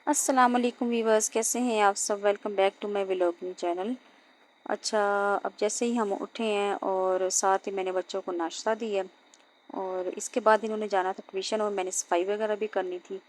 अस्सलाम वालेकुम वीवर्स, कैसे हैं आप सब। Welcome back to my vlogging channel. अच्छा, अब जैसे ही हम उठे हैं और साथ ही मैंने बच्चों को नाश्ता दिया और इसके बाद इन्होंने जाना था ट्यूशन और मैंने सफाई वगैरह भी करनी थी।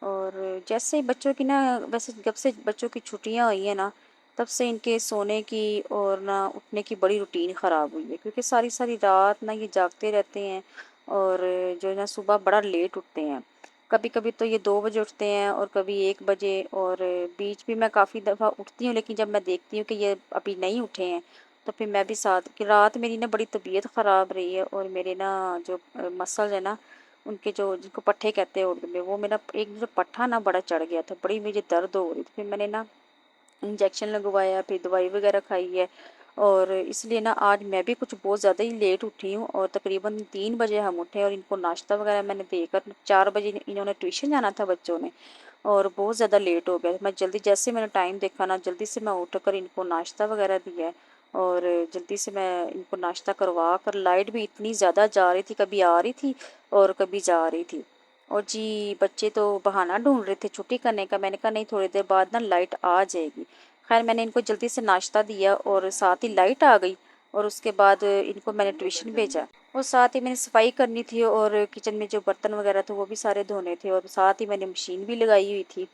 और जैसे ही बच्चों की ना, वैसे जब से बच्चों की छुट्टियां हुई हैं ना, तब से इनके सोने की और ना उठने की बड़ी रूटीन ख़राब हुई है, क्योंकि सारी सारी रात ना ये जागते रहते हैं और जो है ना सुबह बड़ा लेट उठते हैं। कभी कभी तो ये 2 बजे उठते हैं और कभी 1 बजे। और बीच भी मैं काफ़ी दफ़ा उठती हूँ, लेकिन जब मैं देखती हूँ कि ये अभी नहीं उठे हैं तो फिर मैं भी साथ कि रात मेरी ना बड़ी तबीयत ख़राब रही है और मेरे ना जो मसल है ना, उनके जो जिनको पट्ठे कहते हैं उर्दू में, वो मेरा एक जो पट्ठा ना बड़ा चढ़ गया था, बड़ी मुझे दर्द हो रही थी। फिर मैंने ना इंजेक्शन लगवाया, फिर दवाई वगैरह खाई है। और इसलिए ना आज मैं भी कुछ बहुत ज़्यादा ही लेट उठी हूँ और तकरीबन 3 बजे हम उठे और इनको नाश्ता वगैरह मैंने देकर 4 बजे इन्होंने ट्यूशन जाना था बच्चों ने। और बहुत ज़्यादा लेट हो गया, मैं जल्दी जैसे मैंने टाइम देखा ना, जल्दी से मैं उठकर इनको नाश्ता वगैरह दिया है। और जल्दी से मैं इनको नाश्ता करवा कर, लाइट भी इतनी ज़्यादा जा रही थी, कभी आ रही थी और कभी जा रही थी। और जी बच्चे तो बहाना ढूंढ रहे थे छुट्टी करने का। मैंने कहा नहीं, थोड़ी देर बाद ना लाइट आ जाएगी। खैर मैंने इनको जल्दी से नाश्ता दिया और साथ ही लाइट आ गई। और उसके बाद इनको मैंने ट्यूशन भेजा और साथ ही मैंने सफाई करनी थी और किचन में जो बर्तन वगैरह थे वो भी सारे धोने थे। और साथ ही मैंने मशीन भी लगाई हुई थी,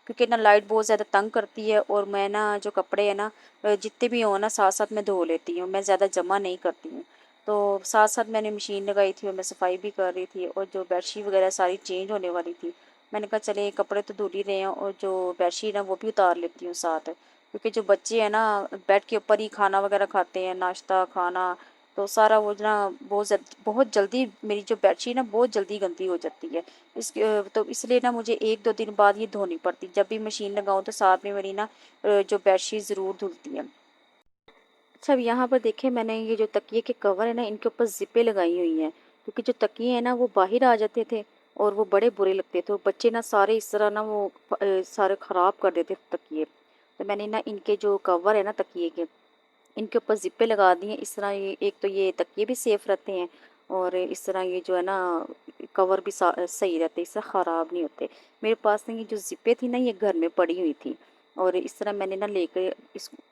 क्योंकि ना लाइट बहुत ज़्यादा तंग करती है और मैं ना जो कपड़े हैं ना, जितने भी हों ना साथ साथ मैं धो लेती हूँ, मैं ज़्यादा जमा नहीं करती हूँ। तो साथ साथ मैंने मशीन लगाई थी और मैं सफाई भी कर रही थी और जो बेडशीट वगैरह सारी चेंज होने वाली थी। मैंने कहा चले कपड़े तो धुल ही रहे हैं और जो बेडशीट है वो भी उतार लेती हूँ साथ, क्योंकि जो बच्चे हैं ना बेड के ऊपर ही खाना वगैरह खाते हैं, नाश्ता खाना, तो सारा वो ना बहुत जल्दी मेरी जो बेडशीट ना बहुत जल्दी गंदी हो जाती है। तो इसलिए ना मुझे 1-2 दिन बाद ये धोनी पड़ती। जब भी मशीन लगाऊँ तो साथ में मेरी ना जो बेडशीट ज़रूर धुलती है। अच्छा, अब यहाँ पर देखें, मैंने ये जो तकिए के कवर है ना, इनके ऊपर ज़िपें लगाई हुई हैं, क्योंकि जो तकिए हैं ना वो बाहर आ जाते थे और वो बड़े बुरे लगते थे। और बच्चे ना सारे इस तरह ना वो सारे ख़राब कर देते थे तकिए। तो मैंने ना इनके जो कवर है ना तकिए के, इनके ऊपर ज़िप्पें लगा दी हैं। इस तरह ये एक तो ये तकिए भी सेफ़ रहते हैं और इस तरह ये जो है ना कवर भी सही रहते हैं, इससे ख़राब नहीं होते। मेरे पास ना ये जो ज़िप्पें थी ना, ये घर में पड़ी हुई थी और इस तरह मैंने ना लेकर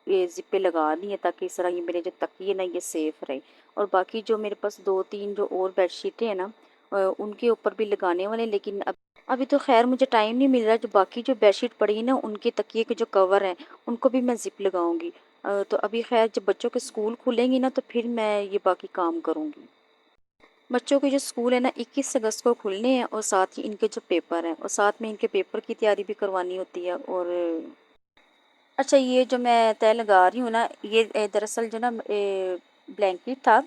ये ज़िप्पें लगा दी हैं, ताकि इस तरह ये मेरे जो तकिए ना ये सेफ़ रहे। और बाकी जो मेरे पास 2-3 जो और बेडशीटें हैं ना, उनके ऊपर भी लगाने वाले हैं, लेकिन अब अभी तो ख़ैर मुझे टाइम नहीं मिल रहा। जो बाकी जो बेडशीट पड़ी है ना, उनके तकिए के जो कवर हैं, उनको भी मैं ज़िप लगाऊंगी। तो अभी ख़ैर जब बच्चों के स्कूल खुलेंगे ना, तो फिर मैं ये बाकी काम करूँगी। बच्चों के जो स्कूल है ना 21 अगस्त को खुलने हैं और साथ ही इनके जो पेपर हैं और साथ में इनके पेपर की तैयारी भी करवानी होती है। और अच्छा, ये जो मैं तय लगा रही हूँ ना, ये दरअसल जो ना ब्लैंकेट था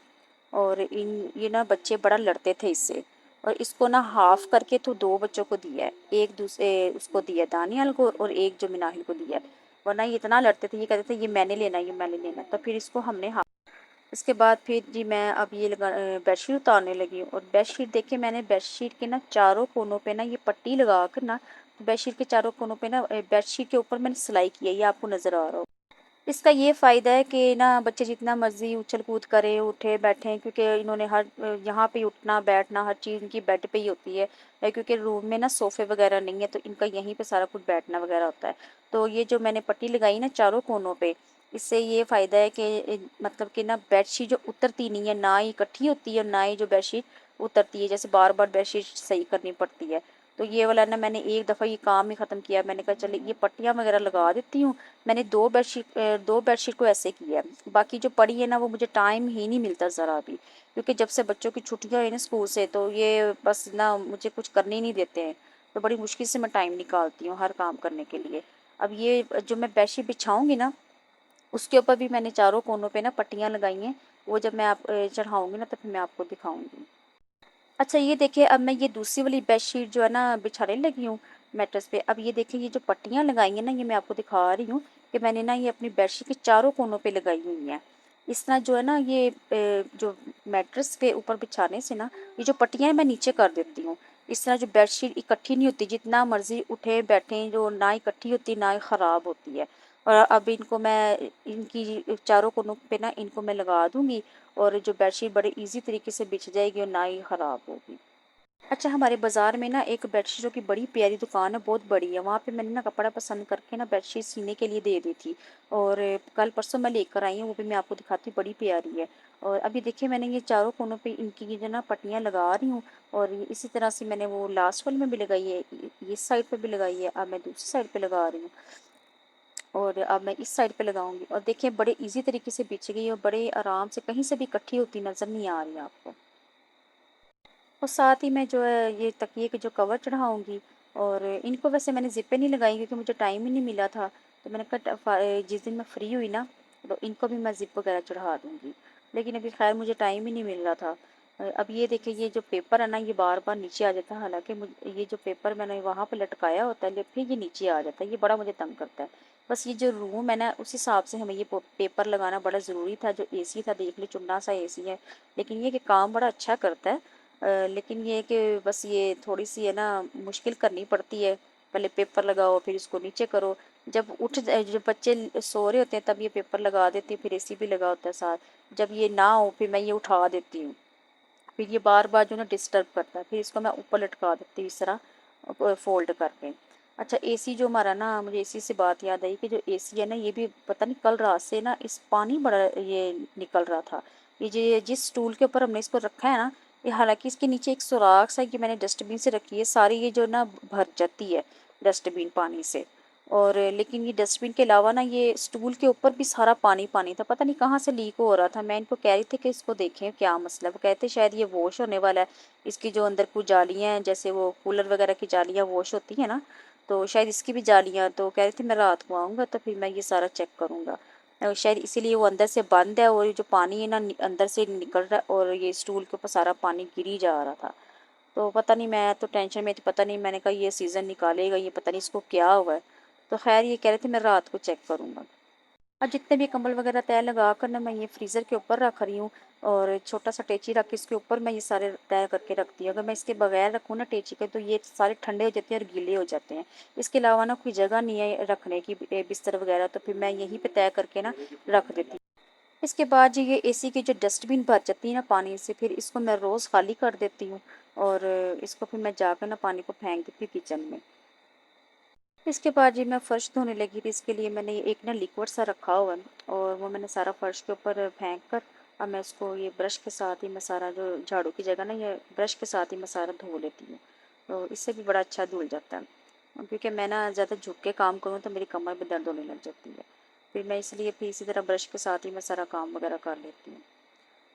और इन ये ना बच्चे बड़ा लड़ते थे इससे। और इसको ना हाफ करके तो 2 बच्चों को दिया है, एक दूसरे उसको दिया दानियाल को और एक जो मिनाहिल को दिया है। वरना ये इतना लड़ते थे, ये कहते थे ये मैंने लेना, ये मैंने लेना। तो फिर इसको हमने हाफ। इसके बाद फिर जी मैं अब ये बेडशीट उतारने लगी हूँ। और बेडशीट देखिए, मैंने बेडशीट के ना चारों कोनों पे ना ये पट्टी लगा कर ना, बेडशीट के चारों कोनों पे ना बेडशीट के ऊपर मैंने सिलाई की है, ये आपको नज़र आ रहा हो। इसका ये फ़ायदा है कि ना बच्चे जितना मर्ज़ी उछल कूद करें, उठे बैठें, क्योंकि इन्होंने हर यहाँ पे उठना बैठना हर चीज़ इनकी बेड पे ही होती है। क्योंकि रूम में ना सोफ़े वगैरह नहीं है, तो इनका यहीं पे सारा कुछ बैठना वगैरह होता है। तो ये जो मैंने पट्टी लगाई ना चारों कोनों पे, इससे ये फ़ायदा है कि मतलब कि ना बेडशीट जो उतरती नहीं है, ना ही इकट्ठी होती है, ना ही जो बेडशीट उतरती है, जैसे बार बार बेडशीट सही करनी पड़ती है। तो ये वाला ना मैंने एक दफ़ा ये काम ही ख़त्म किया। मैंने कहा चले ये पट्टियाँ वगैरह लगा देती हूँ। मैंने 2 बेडशीट को ऐसे किया है। बाकी जो पड़ी है ना, वो मुझे टाइम ही नहीं मिलता ज़रा भी, क्योंकि जब से बच्चों की छुट्टियाँ हुई ना स्कूल से, तो ये बस ना मुझे कुछ करने ही नहीं देते हैं। तो बड़ी मुश्किल से मैं टाइम निकालती हूँ हर काम करने के लिए। अब ये जो मैं बेडशीट बिछाऊंगी ना, उसके ऊपर भी मैंने चारों कोनों पे ना पट्टियाँ लगाई हैं। वो जब मैं आप चढ़ाऊंगी ना, तो फिर मैं आपको दिखाऊंगी। अच्छा, ये देखिए, अब मैं ये दूसरी वाली बेडशीट जो है ना बिछाने लगी हूँ मैट्रेस पे। अब ये देखिए, ये जो पट्टियाँ लगाई हैं ना, ये मैं आपको दिखा रही हूँ कि मैंने ना ये अपनी बेडशीट के चारों कोनों पे लगाई हुई हैं। इस तरह जो है ना ये जो मैट्रेस पे ऊपर बिछाने से ना, ये जो पट्टियाँ हैं मैं नीचे कर देती हूँ। इस तरह जो बेडशीट इकट्ठी नहीं होती, जितना मर्जी उठे बैठे जो ना इकट्ठी होती ना ही ख़राब होती है। और अब इनको मैं इनकी चारों कोनों पे ना इनको मैं लगा दूंगी और जो बेडशीट बड़े इजी तरीके से बिछ जाएगी और ना ही ख़राब होगी। अच्छा, हमारे बाज़ार में ना एक बेडशीटों की बड़ी प्यारी दुकान है, बहुत बड़ी है। वहाँ पे मैंने ना कपड़ा पसंद करके ना बेडशीट सीने के लिए दे दी थी और कल परसों मैं लेकर आई हूँ, वो भी मैं आपको दिखाती हूँ, बड़ी प्यारी है। और अभी देखिए मैंने ये चारों कोनों पे इनकी ये जो ना पट्टियाँ लगा रही हूँ और इसी तरह से मैंने वो लास्ट वाले में भी लगाई है, इस साइड पे भी लगाई है, अब मैं दूसरी साइड पे लगा रही हूँ और अब मैं इस साइड पे लगाऊंगी। और देखिए बड़े ईज़ी तरीके से बिछ गई और बड़े आराम से कहीं से भी इकट्ठी होती नज़र नहीं आ रही आपको। और साथ ही मैं जो है ये तकिए के जो कवर चढ़ाऊँगी और इनको वैसे मैंने ज़िप पे नहीं लगाई क्योंकि मुझे टाइम ही नहीं मिला था। तो मैंने कहा जिस दिन मैं फ्री हुई ना तो इनको भी मैं ज़िप वगैरह चढ़ा दूँगी। लेकिन अभी ख़ैर मुझे टाइम ही नहीं मिल रहा था। अब ये देखिए ये जो पेपर है ना ये बार-बार नीचे आ जाता है। हालाँकि मुझ ये जो पेपर मैंने वहाँ पे लटकाया होता है फिर ये नीचे आ जाता है। ये बड़ा मुझे तंग करता है। बस ये जो रूम है ना उस हिसाब से हमें ये पेपर लगाना बड़ा ज़रूरी था। जो एसी था देख ली चुन्ना सा एसी है। लेकिन ये कि काम बड़ा अच्छा करता है। लेकिन ये है कि बस ये थोड़ी-सी है ना मुश्किल करनी पड़ती है। पहले पेपर लगाओ फिर इसको नीचे करो। जब बच्चे सो रहे होते हैं तब ये पेपर लगा देती हूँ, फिर एसी भी लगा होता है साथ। जब ये ना हो फिर मैं ये उठा देती हूँ। फिर ये बार-बार जो है ना डिस्टर्ब करता है। फिर इसको मैं ऊपर लटका देती हूँ इस तरह फ़ोल्ड करके। अच्छा, एसी जो हमारा ना मुझे एसी से बात याद आई कि जो एसी है ना ये भी पता नहीं कल रात से ना इस पानी बड़ा ये निकल रहा था। ये जिस स्टूल के ऊपर हमने इसको रखा है ना, ये हालाँकि इसके नीचे एक सुराख सा है कि मैंने डस्टबिन से रखी है, सारी ये जो ना भर जाती है डस्टबिन पानी से। और लेकिन ये डस्टबिन के अलावा ना ये स्टूल के ऊपर भी सारा पानी-पानी था, पता नहीं कहाँ से लीक हो रहा था। मैं इनको कह रही थी कि इसको देखें क्या मसला है, वो कहते शायद ये वॉश होने वाला है। इसकी जो अंदर कुछ जालियाँ हैं जैसे वो कूलर वगैरह की जालियाँ वॉश होती हैं ना, तो शायद इसकी भी जालियाँ, तो कह रही थी मैं रात को आऊँगा तो फिर मैं ये सारा चेक करूँगा। शायद इसीलिए वो अंदर से बंद है और ये जो पानी है ना अंदर से निकल रहा है और ये स्टूल के ऊपर सारा पानी गिर ही जा रहा था। तो पता नहीं, मैं तो टेंशन में थी, पता नहीं, मैंने कहा ये सीज़न निकालेगा, ये पता नहीं इसको क्या हुआ है। तो ख़ैर ये कह रहे थे मैं रात को चेक करूँगा। और जितने भी कंबल वगैरह तह लगा कर ना मैं ये फ्रीज़र के ऊपर रख रही हूँ और छोटा-सा टेची रख के इसके ऊपर मैं ये सारे तह करके रखती हूँ। अगर मैं इसके बगैर रखूँ ना टेची के तो ये सारे ठंडे हो जाते हैं और गीले हो जाते हैं। इसके अलावा ना कोई जगह नहीं है रखने की बिस्तर वगैरह, तो फिर मैं यहीं पे तह करके ना रख देती हूँ। इसके बाद जी ये एसी की जो डस्टबिन भर जाती है ना पानी से, फिर इसको मैं रोज़ खाली कर देती हूँ और इसको फिर मैं जाकर ना पानी को फेंक देती हूँ किचन में। इसके बाद जी मैं फ़र्श धोने लगी थी, इसके लिए मैंने एक ना लिक्विड सा रखा हुआ है और वो मैंने सारा फ़र्श के ऊपर फेंक कर अब मैं इसको ये ब्रश के साथ ही मैं सारा जो झाड़ू की जगह ना ये ब्रश के साथ ही मैं सारा धो लेती हूँ। तो इससे भी बड़ा अच्छा धुल जाता है। क्योंकि मैं ना ज़्यादा झुक के काम करूँ तो मेरी कमर में दर्द होने लग जाती है। फिर मैं इसलिए फिर इसी तरह ब्रश के साथ ही मैं सारा काम वगैरह कर लेती हूँ।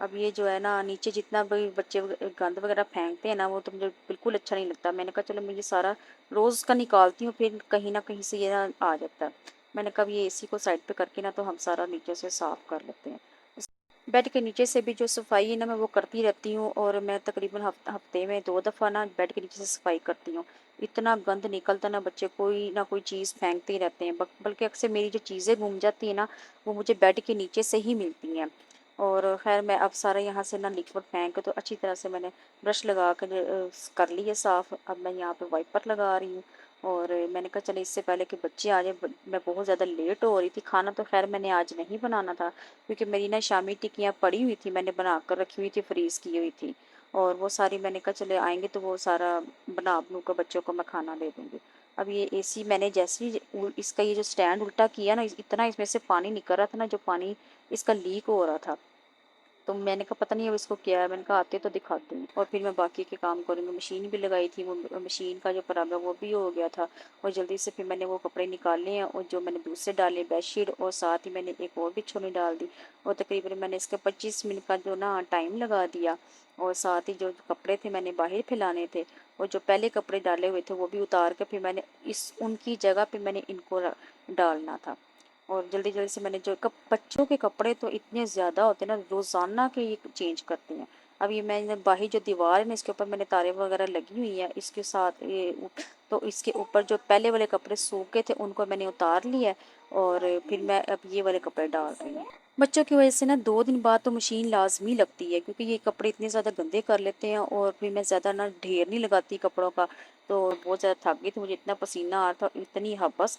अब ये जो है ना नीचे जितना भी बच्चे गंद वगैरह फेंकते हैं ना वो तो मुझे बिल्कुल अच्छा नहीं लगता। मैंने कहा चलो मैं ये सारा रोज़ का निकालती हूँ, फिर कहीं ना कहीं से ये ना आ जाता है। मैंने कहा ये एसी को साइड पे करके ना तो हम सारा नीचे से साफ़ कर लेते हैं। बेड के नीचे से भी जो सफाई है ना मैं वो करती रहती हूँ और मैं तकरीबन हफ्ते में 2 दफ़ा ना बेड के नीचे से सफाई करती हूँ। इतना गंद निकलता ना, बच्चे कोई ना कोई चीज़ फेंकते ही रहते हैं, बल्कि अक्सर मेरी जो चीज़ें गुम जाती है ना वो मुझे बेड के नीचे से ही मिलती हैं। और खैर मैं अब सारा यहाँ से ना लिक्विड फेंक तो अच्छी तरह से मैंने ब्रश लगा कर कर ली है साफ़। अब मैं यहाँ पे वाइपर लगा रही हूँ और मैंने कहा चले इससे पहले कि बच्चे आ जाए, मैं बहुत ज़्यादा लेट हो रही थी। खाना तो खैर मैंने आज नहीं बनाना था क्योंकि मेरी ना शामी टिक्कियाँ पड़ी हुई थी, मैंने बना कर रखी हुई थी, फ्रीज़ की हुई थी और वो सारी मैंने कहा चले आएंगे तो वो सारा बना बनू कर बच्चों को मैं खाना दे दूँगी। अब ये एसी मैंने जैसे ही इसका ये जो स्टैंड उल्टा किया ना इतना इसमें से पानी निकल रहा था ना, जो पानी इसका लीक हो रहा था। तो मैंने कहा पता नहीं अब इसको क्या है, मैंने कहा आते तो दिखाती हूँ और फिर मैं बाकी के काम करूँगी। मशीन भी लगाई थी, वो मशीन का जो खराब है वो भी हो गया था और जल्दी से फिर मैंने वो कपड़े निकाले हैं और जो मैंने दूसरे डाले बेडशीट और साथ ही मैंने एक और बिछोनी डाल दी और तकरीबन मैंने इसका 25 मिनट का जो ना टाइम लगा दिया और साथ ही जो कपड़े थे मैंने बाहर फैलाने थे और जो पहले कपड़े डाले हुए थे वो भी उतार कर फिर मैंने इस उनकी जगह पे मैंने इनको डालना था। और जल्दी-जल्दी से मैंने जो बच्चों के कपड़े तो इतने ज़्यादा होते हैं ना, रोज़ाना के ये चेंज करते हैं। अब ये मैंने बाहर जो दीवार है ना इसके ऊपर मैंने तारें वगैरह लगी हुई हैं, इसके साथ ये तो इसके ऊपर जो पहले वाले कपड़े सूख गए थे उनको मैंने उतार लिया है और फिर मैं अब ये वाले कपड़े डाल रही हूँ। बच्चों की वजह से ना 2 दिन बाद तो मशीन लाज़मी लगती है क्योंकि ये कपड़े इतने ज़्यादा गंदे कर लेते हैं और फिर मैं ज़्यादा ना ढेर नहीं लगाती कपड़ों का, तो बहुत ज़्यादा थक गई थी, मुझे इतना पसीना आ रहा था, इतनी हबस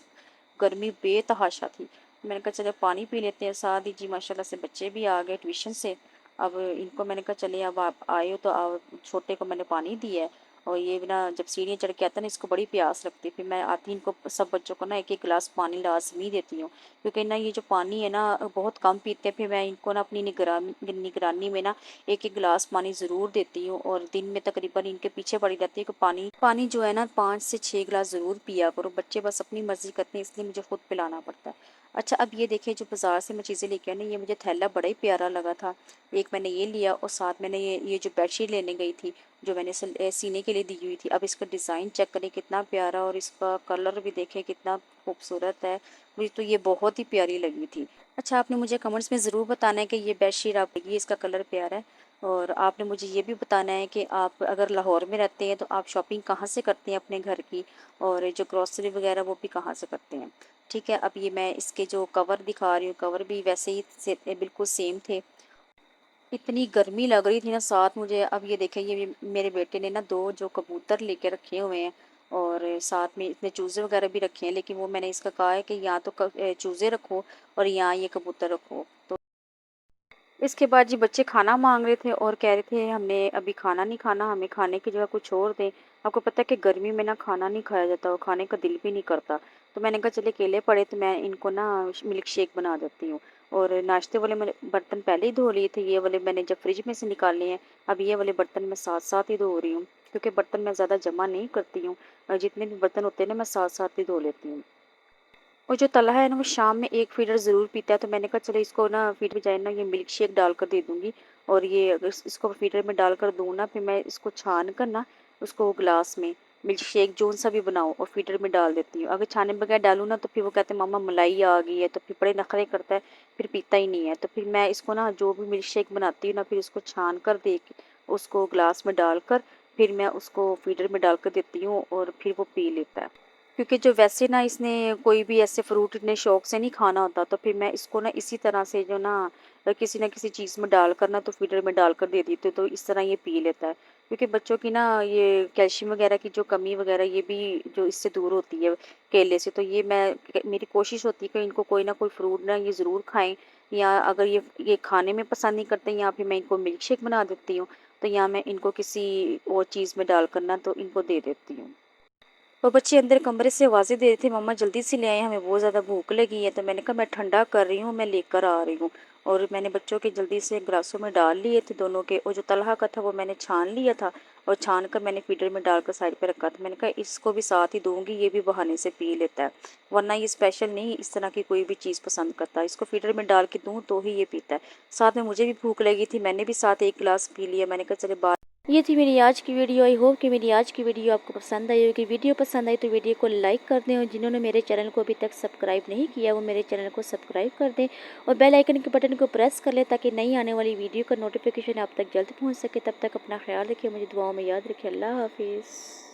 गर्मी बेतहाशा थी। मैंने कहा चलो पानी पी लेते हैं, साथ ही जी माशाल्लाह से बच्चे भी आ गए ट्यूशन से। अब इनको मैंने कहा चलिए अब आप आए हो तो छोटे को मैंने पानी दिया है और ये भी ना जब सीढ़ियाँ चढ़ के आता है ना, इसको बड़ी प्यास लगती है। फिर मैं आती इनको सब बच्चों को ना एक एक गिलास पानी लाजमी देती हूँ, क्योंकि ना ये जो पानी है ना बहुत कम पीते हैं। फिर मैं इनको ना अपनी निगरानी में ना एक एक गिलास पानी ज़रूर देती हूँ, और दिन में तकरीबन इनके पीछे पड़ी रहती है कि पानी पानी जो है ना 5 से 6 गिलास ज़रूर पिया करो। बच्चे बस अपनी मर्जी करते हैं, इसलिए मुझे खुद पिलाना पड़ता है। अच्छा, अब ये देखिए जो बाज़ार से मैं चीज़ें लेके आई ना, ये मुझे थैला बड़ा ही प्यारा लगा था। एक मैंने ये लिया, और साथ मैंने ये जो बेडशीट लेने गई थी, जो मैंने सीने के लिए दी हुई थी। अब इसका डिज़ाइन चेक करें कितना प्यारा, और इसका कलर भी देखें कितना खूबसूरत है। मुझे तो ये बहुत ही प्यारी लगी थी। अच्छा, आपने मुझे कमेंट्स में ज़रूर बताना है कि ये बेडशीट आप ये इसका कलर प्यारा है। और आपने मुझे ये भी बताना है कि आप अगर लाहौर में रहते हैं तो आप शॉपिंग कहाँ से करते हैं अपने घर की, और जो ग्रॉसरी वगैरह वो भी कहाँ से करते हैं। ठीक है, अब ये मैं इसके जो कवर दिखा रही हूँ, कवर भी वैसे ही बिल्कुल सेम थे। इतनी गर्मी लग रही थी ना साथ मुझे। अब ये देखें, ये मेरे बेटे ने ना 2 जो कबूतर लेके रखे हुए हैं, और साथ में इतने चूज़े वगैरह भी रखे हैं, लेकिन वो मैंने इसका कहा है कि यहाँ तो चूज़े रखो और यहाँ ये कबूतर रखो। तो इसके बाद जी बच्चे खाना मांग रहे थे और कह रहे थे हमने अभी खाना नहीं खाना, हमें खाने की जगह कुछ और दें। आपको पता है कि गर्मी में ना खाना नहीं खाया जाता और खाने का दिल भी नहीं करता। तो मैंने कहा चले केले पड़े तो मैं इनको ना मिल्क शेक बना देती हूँ। और नाश्ते वाले मैंने बर्तन पहले ही धो लिए थे, ये वाले मैंने जब फ्रिज में से निकाले हैं। अब ये वाले बर्तन मैं साथ साथ ही धो रही हूँ, क्योंकि बर्तन मैं ज़्यादा जमा नहीं करती हूँ, और जितने भी बर्तन होते हैं ना मैं साथ साथ ही धो लेती हूँ। और जो तलहा है ना वो शाम में एक फीडर ज़रूर पीता है, तो मैंने कहा चलो इसको ना फीड में जाए ना ये मिल्क शेक डालकर दे दूँगी। और ये अगर इसको फीडर में डालकर दूँ ना, फिर मैं इसको छान कर ना उसको ग्लास में मिल्क शेक जोन सा भी बनाऊँ और फीडर में डाल देती हूँ। अगर छाने बगैर डालूँ ना तो फिर वो कहते हैं मम्मा मलाई आ गई है, तो फिर बड़े नखरे करता है, फिर पीता ही नहीं है। तो फिर मैं इसको ना जो भी मिल्क शेक बनाती हूँ ना, फिर उसको छान कर दे के उसको ग्लास में डालकर फिर मैं उसको फीडर में डालकर देती हूँ, और फिर वो पी लेता है। क्योंकि जो वैसे ना इसने कोई भी ऐसे फ्रूट इतने शौक से नहीं खाना होता, तो फिर मैं इसको ना इसी तरह से जो ना किसी न किसी चीज़ में डालकर ना तो फीडर में डालकर दे देती हूँ, तो इस तरह ये पी लेता है। क्योंकि बच्चों की ना ये कैल्शियम वगैरह की जो कमी वगैरह ये भी जो इससे दूर होती है केले से, तो ये मेरी कोशिश होती है कि इनको कोई ना कोई फ्रूट ना ये ज़रूर खाएं। या अगर ये खाने में पसंद नहीं करते, या फिर मैं इनको मिल्क शेक बना देती हूँ, तो या मैं इनको किसी और चीज़ में डालकर ना तो इनको दे देती हूँ। और बच्चे अंदर कमरे से आवाज़ें दे रहे थे, मम्मा जल्दी से ले आए, हमें बहुत ज़्यादा भूख लगी है। तो मैंने कहा मैं ठंडा कर रही हूँ, मैं लेकर आ रही हूँ। और मैंने बच्चों के जल्दी से ग्लासों में डाल लिए थे दोनों के, और जो तलहा का था वो मैंने छान लिया था, और छान कर मैंने फीडर में डालकर साइड पे रखा था। मैंने कहा इसको भी साथ ही दूंगी, ये भी बहाने से पी लेता है, वरना ये स्पेशल नहीं इस तरह की कोई भी चीज़ पसंद करता है। इसको फीडर में डाल के दूँ तो ही ये पीता है। साथ में मुझे भी भूख लगी थी, मैंने भी साथ एक गिलास पी लिया। मैंने कहा चले बाद ये थी मेरी आज की वीडियो। आई होप कि मेरी आज की वीडियो आपको पसंद आई होगी। वीडियो पसंद आई तो वीडियो को लाइक कर दें, और जिन्होंने मेरे चैनल को अभी तक सब्सक्राइब नहीं किया वो मेरे चैनल को सब्सक्राइब कर दें, और बेल आइकन के बटन को प्रेस कर लें ताकि नई आने वाली वीडियो का नोटिफिकेशन आप तक जल्द पहुंच सके। तब तक अपना ख्याल रखिए, मुझे दुआओं में याद रखिए। अल्लाह हाफिज़।